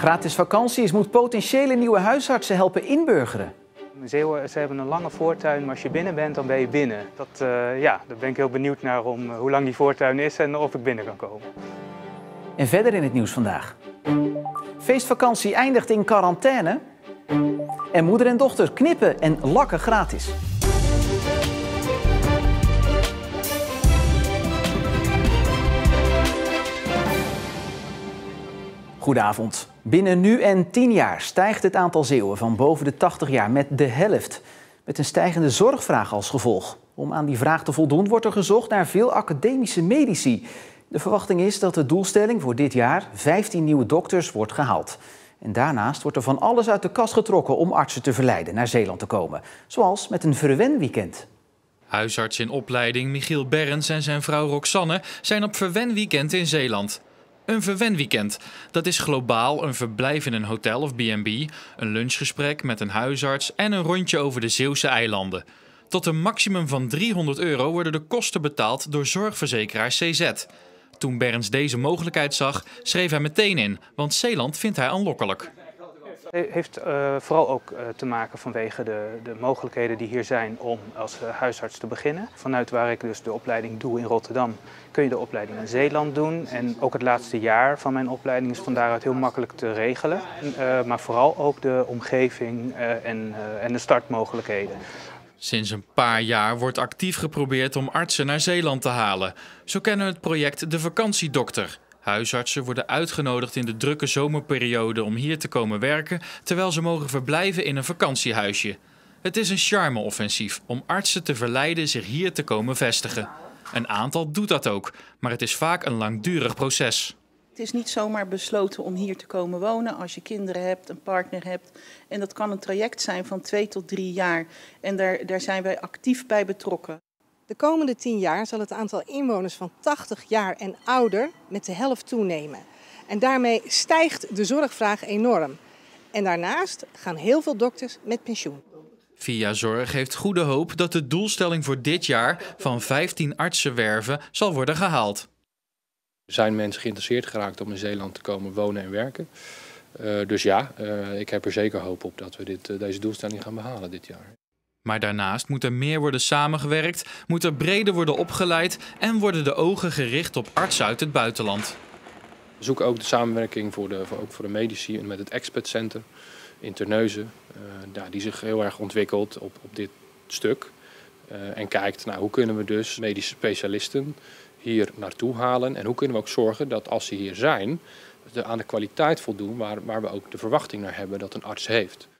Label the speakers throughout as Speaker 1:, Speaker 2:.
Speaker 1: Gratis vakanties moet potentiële nieuwe huisartsen helpen inburgeren.
Speaker 2: Zeeuwen, ze hebben een lange voortuin, maar als je binnen bent, dan ben je binnen. Daar ben ik heel benieuwd naar hoe lang die voortuin is en of ik binnen kan komen.
Speaker 1: En verder in het nieuws vandaag. Feestvakantie eindigt in quarantaine. En moeder en dochter knippen en lakken gratis. Goedenavond. Binnen nu en 10 jaar stijgt het aantal Zeeuwen van boven de 80 jaar met de helft. Met een stijgende zorgvraag als gevolg. Om aan die vraag te voldoen wordt er gezocht naar veel academische medici. De verwachting is dat de doelstelling voor dit jaar 15 nieuwe dokters wordt gehaald. En daarnaast wordt er van alles uit de kast getrokken om artsen te verleiden naar Zeeland te komen. Zoals met een verwenweekend.
Speaker 3: Huisarts in opleiding Michiel Berrens en zijn vrouw Roxanne zijn op verwenweekend in Zeeland. Een verwenweekend, dat is globaal een verblijf in een hotel of B&B, een lunchgesprek met een huisarts en een rondje over de Zeeuwse eilanden. Tot een maximum van €300 worden de kosten betaald door zorgverzekeraar CZ. Toen Berrens deze mogelijkheid zag, schreef hij meteen in, want Zeeland vindt hij aanlokkelijk.
Speaker 2: Het heeft vooral ook te maken vanwege de mogelijkheden die hier zijn om als huisarts te beginnen. Vanuit waar ik dus de opleiding doe in Rotterdam kun je de opleiding in Zeeland doen. En ook het laatste jaar van mijn opleiding is van daaruit heel makkelijk te regelen. Maar vooral ook de omgeving en de startmogelijkheden.
Speaker 3: Sinds een paar jaar wordt actief geprobeerd om artsen naar Zeeland te halen. Zo kennen we het project De Vakantiedokter. Huisartsen worden uitgenodigd in de drukke zomerperiode om hier te komen werken, terwijl ze mogen verblijven in een vakantiehuisje. Het is een charme-offensief om artsen te verleiden zich hier te komen vestigen. Een aantal doet dat ook, maar het is vaak een langdurig proces.
Speaker 4: Het is niet zomaar besloten om hier te komen wonen als je kinderen hebt, een partner hebt. En dat kan een traject zijn van 2 tot 3 jaar. En daar zijn wij actief bij betrokken.
Speaker 5: De komende 10 jaar zal het aantal inwoners van 80 jaar en ouder met de helft toenemen. En daarmee stijgt de zorgvraag enorm. En daarnaast gaan heel veel dokters met pensioen.
Speaker 3: Via Zorg heeft goede hoop dat de doelstelling voor dit jaar van 15 artsen werven zal worden gehaald.
Speaker 6: Er zijn mensen geïnteresseerd geraakt om in Zeeland te komen wonen en werken. Dus ik heb er zeker hoop op dat we deze doelstelling gaan behalen dit jaar.
Speaker 3: Maar daarnaast moet er meer worden samengewerkt, moet er breder worden opgeleid en worden de ogen gericht op artsen uit het buitenland.
Speaker 6: We zoeken ook de samenwerking ook voor de medici met het Expat Center in Terneuzen, die zich heel erg ontwikkelt op dit stuk. En kijkt naar hoe kunnen we dus medische specialisten hier naartoe halen en hoe kunnen we ook zorgen dat als ze hier zijn, ze aan de kwaliteit voldoen waar we ook de verwachting naar hebben dat een arts heeft.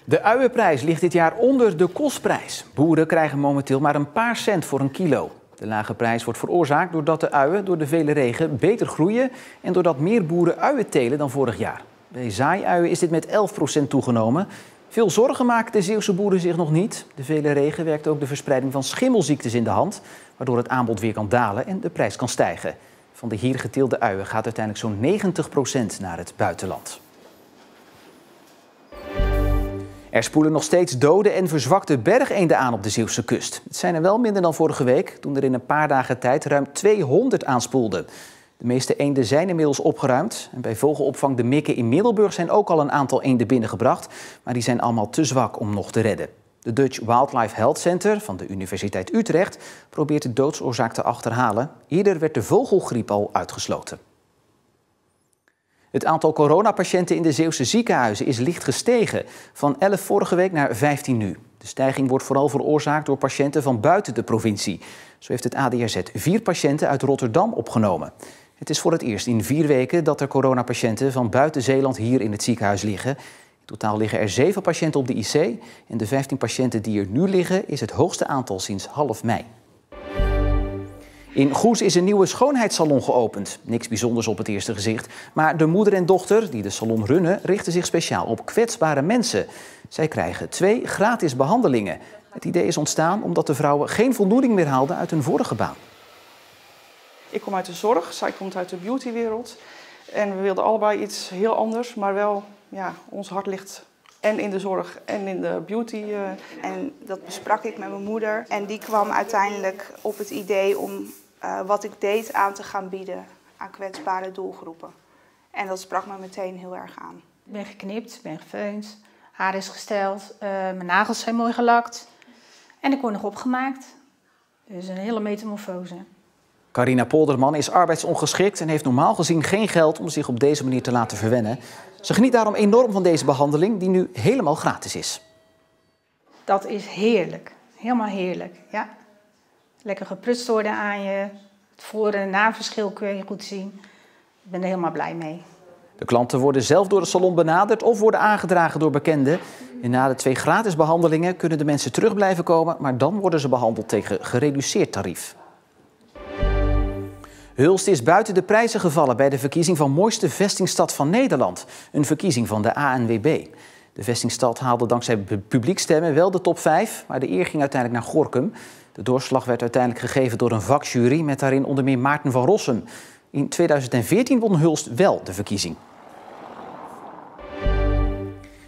Speaker 1: De uienprijs ligt dit jaar onder de kostprijs. Boeren krijgen momenteel maar een paar cent voor een kilo. De lage prijs wordt veroorzaakt doordat de uien door de vele regen beter groeien en doordat meer boeren uien telen dan vorig jaar. Bij zaaiuien is dit met 11% toegenomen. Veel zorgen maken de Zeeuwse boeren zich nog niet. De vele regen werkt ook de verspreiding van schimmelziektes in de hand, waardoor het aanbod weer kan dalen en de prijs kan stijgen. Van de hier geteelde uien gaat uiteindelijk zo'n 90% naar het buitenland. Er spoelen nog steeds dode en verzwakte bergeenden aan op de Zeeuwse kust. Het zijn er wel minder dan vorige week, toen er in een paar dagen tijd ruim 200 aanspoelden. De meeste eenden zijn inmiddels opgeruimd. En bij vogelopvang De Mikke in Middelburg zijn ook al een aantal eenden binnengebracht. Maar die zijn allemaal te zwak om nog te redden. De Dutch Wildlife Health Center van de Universiteit Utrecht probeert de doodsoorzaak te achterhalen. Eerder werd de vogelgriep al uitgesloten. Het aantal coronapatiënten in de Zeeuwse ziekenhuizen is licht gestegen. Van 11 vorige week naar 15 nu. De stijging wordt vooral veroorzaakt door patiënten van buiten de provincie. Zo heeft het ADRZ 4 patiënten uit Rotterdam opgenomen. Het is voor het eerst in 4 weken dat er coronapatiënten van buiten Zeeland hier in het ziekenhuis liggen. In totaal liggen er 7 patiënten op de IC. En de 15 patiënten die er nu liggen is het hoogste aantal sinds half mei. In Goes is een nieuwe schoonheidssalon geopend. Niks bijzonders op het eerste gezicht. Maar de moeder en dochter die de salon runnen richten zich speciaal op kwetsbare mensen. Zij krijgen 2 gratis behandelingen. Het idee is ontstaan omdat de vrouwen geen voldoening meer haalden uit hun vorige baan.
Speaker 7: Ik kom uit de zorg, zij komt uit de beautywereld. En we wilden allebei iets heel anders, maar wel, ons hart ligt en in de zorg en in de beauty.
Speaker 8: En dat besprak ik met mijn moeder. En die kwam uiteindelijk op het idee om wat ik deed aan te gaan bieden. aan kwetsbare doelgroepen. En dat sprak me meteen heel erg aan.
Speaker 9: Ik ben geknipt, ben gefeund, haar is gesteld, mijn nagels zijn mooi gelakt en ik word nog opgemaakt. Dus een hele metamorfose.
Speaker 1: Carina Polderman is arbeidsongeschikt en heeft normaal gezien geen geld om zich op deze manier te laten verwennen. Ze geniet daarom enorm van deze behandeling die nu helemaal gratis is.
Speaker 9: Dat is heerlijk, helemaal heerlijk, ja. Lekker geprutst worden aan je, het voor- en naverschil kun je goed zien. Ik ben er helemaal blij mee.
Speaker 1: De klanten worden zelf door de salon benaderd of worden aangedragen door bekenden. En na de 2 gratis behandelingen kunnen de mensen terug blijven komen, maar dan worden ze behandeld tegen gereduceerd tarief. Hulst is buiten de prijzen gevallen bij de verkiezing van mooiste vestingstad van Nederland. Een verkiezing van de ANWB. De vestingstad haalde dankzij publiekstemmen wel de top 5, maar de eer ging uiteindelijk naar Gorinchem. De doorslag werd uiteindelijk gegeven door een vakjury met daarin onder meer Maarten van Rossum. In 2014 won Hulst wel de verkiezing.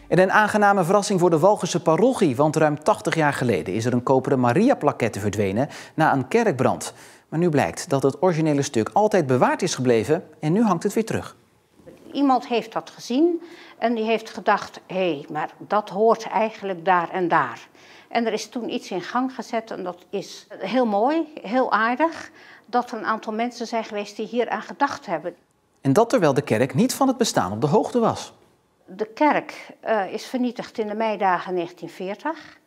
Speaker 1: En een aangename verrassing voor de Walcherse parochie, want ruim 80 jaar geleden is er een koperen Maria-plaquette verdwenen na een kerkbrand. Maar nu blijkt dat het originele stuk altijd bewaard is gebleven en nu hangt het weer terug.
Speaker 10: Iemand heeft dat gezien en die heeft gedacht, hé, maar dat hoort eigenlijk daar en daar. En er is toen iets in gang gezet en dat is heel mooi, heel aardig, dat er een aantal mensen zijn geweest die hier aan gedacht hebben.
Speaker 1: En dat terwijl de kerk niet van het bestaan op de hoogte was.
Speaker 10: De kerk is vernietigd in de meidagen 1940.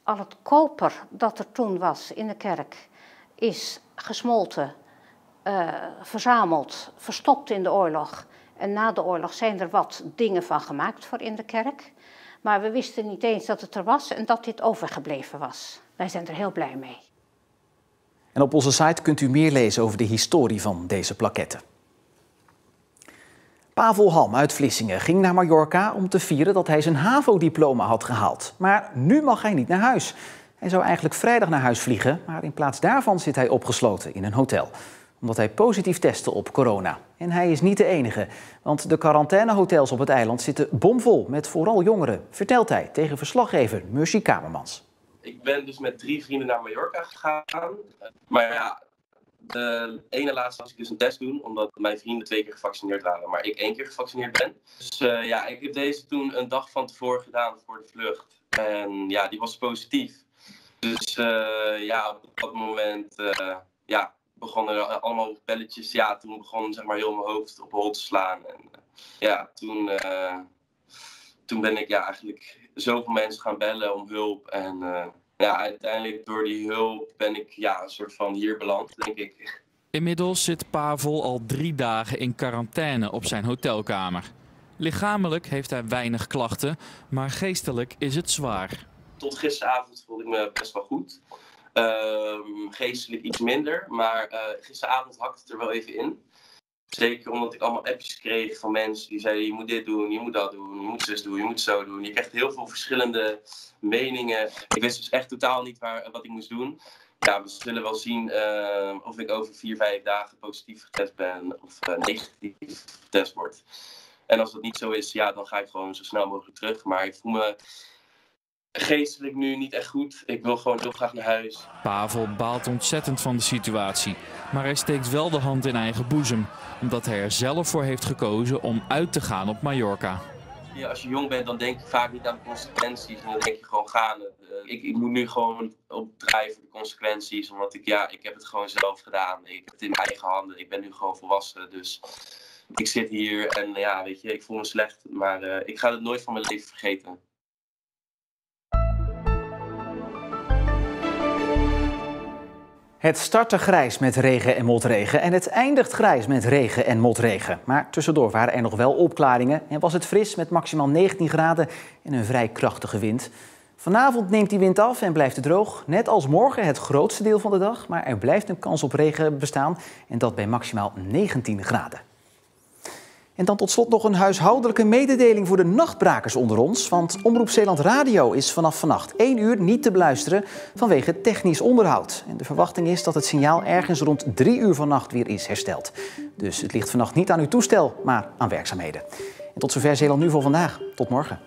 Speaker 10: Al het koper dat er toen was in de kerk is gesmolten, verzameld, verstopt in de oorlog. En na de oorlog zijn er wat dingen van gemaakt voor in de kerk. Maar we wisten niet eens dat het er was en dat dit overgebleven was. Wij zijn er heel blij mee.
Speaker 1: En op onze site kunt u meer lezen over de historie van deze plaquette. Pavel Halm uit Vlissingen ging naar Mallorca om te vieren dat hij zijn HAVO-diploma had gehaald. Maar nu mag hij niet naar huis. Hij zou eigenlijk vrijdag naar huis vliegen, maar in plaats daarvan zit hij opgesloten in een hotel. Omdat hij positief testte op corona. En hij is niet de enige, want de quarantainehotels op het eiland zitten bomvol met vooral jongeren, vertelt hij tegen verslaggever Mercy Kamermans.
Speaker 11: Ik ben dus met 3 vrienden naar Mallorca gegaan. Maar ja, de ene laatste was ik dus een test doen, omdat mijn vrienden 2 keer gevaccineerd waren, maar ik 1 keer gevaccineerd ben. Dus ja, ik heb deze toen een dag van tevoren gedaan voor de vlucht. En ja, die was positief. Dus ja, op dat moment begonnen er allemaal belletjes. Ja, toen begon zeg maar heel mijn hoofd op hol te slaan. En ja, toen ben ik eigenlijk zoveel mensen gaan bellen om hulp. En ja, uiteindelijk door die hulp ben ik een soort van hier beland, denk ik.
Speaker 3: Inmiddels zit Pavel al 3 dagen in quarantaine op zijn hotelkamer. Lichamelijk heeft hij weinig klachten, maar geestelijk is het zwaar.
Speaker 11: Tot gisteravond voelde ik me best wel goed. Geestelijk iets minder, maar gisteravond hakte het er wel even in. Zeker omdat ik allemaal appjes kreeg van mensen die zeiden je moet dit doen, je moet dat doen, je moet zus doen, je moet zo doen. Je krijgt heel veel verschillende meningen. Ik wist dus echt totaal niet wat ik moest doen. Ja, we zullen wel zien of ik over 4-5 dagen positief getest ben of negatief getest word. En als dat niet zo is, ja, dan ga ik gewoon zo snel mogelijk terug. Maar ik voel me geestelijk nu niet echt goed. Ik wil gewoon heel graag naar huis.
Speaker 3: Pavel baalt ontzettend van de situatie. Maar hij steekt wel de hand in eigen boezem. Omdat hij er zelf voor heeft gekozen om uit te gaan op Mallorca.
Speaker 11: Ja, als je jong bent, dan denk je vaak niet aan de consequenties. En dan denk je gewoon gaan. Ik moet nu gewoon opdraaien voor de consequenties. Omdat ik heb het gewoon zelf gedaan. Ik heb het in mijn eigen handen. Ik ben nu gewoon volwassen. Dus ik zit hier en ja, weet je, ik voel me slecht. Maar ik ga het nooit van mijn leven vergeten.
Speaker 1: Het startte grijs met regen en motregen en het eindigt grijs met regen en motregen. Maar tussendoor waren er nog wel opklaringen en was het fris met maximaal 19 graden en een vrij krachtige wind. Vanavond neemt die wind af en blijft het droog. Net als morgen het grootste deel van de dag, maar er blijft een kans op regen bestaan en dat bij maximaal 19 graden. En dan tot slot nog een huishoudelijke mededeling voor de nachtbrakers onder ons. Want Omroep Zeeland Radio is vanaf vannacht 1 uur niet te beluisteren vanwege technisch onderhoud. En de verwachting is dat het signaal ergens rond 3 uur vannacht weer is hersteld. Dus het ligt vannacht niet aan uw toestel, maar aan werkzaamheden. En tot zover Zeeland Nu voor vandaag. Tot morgen.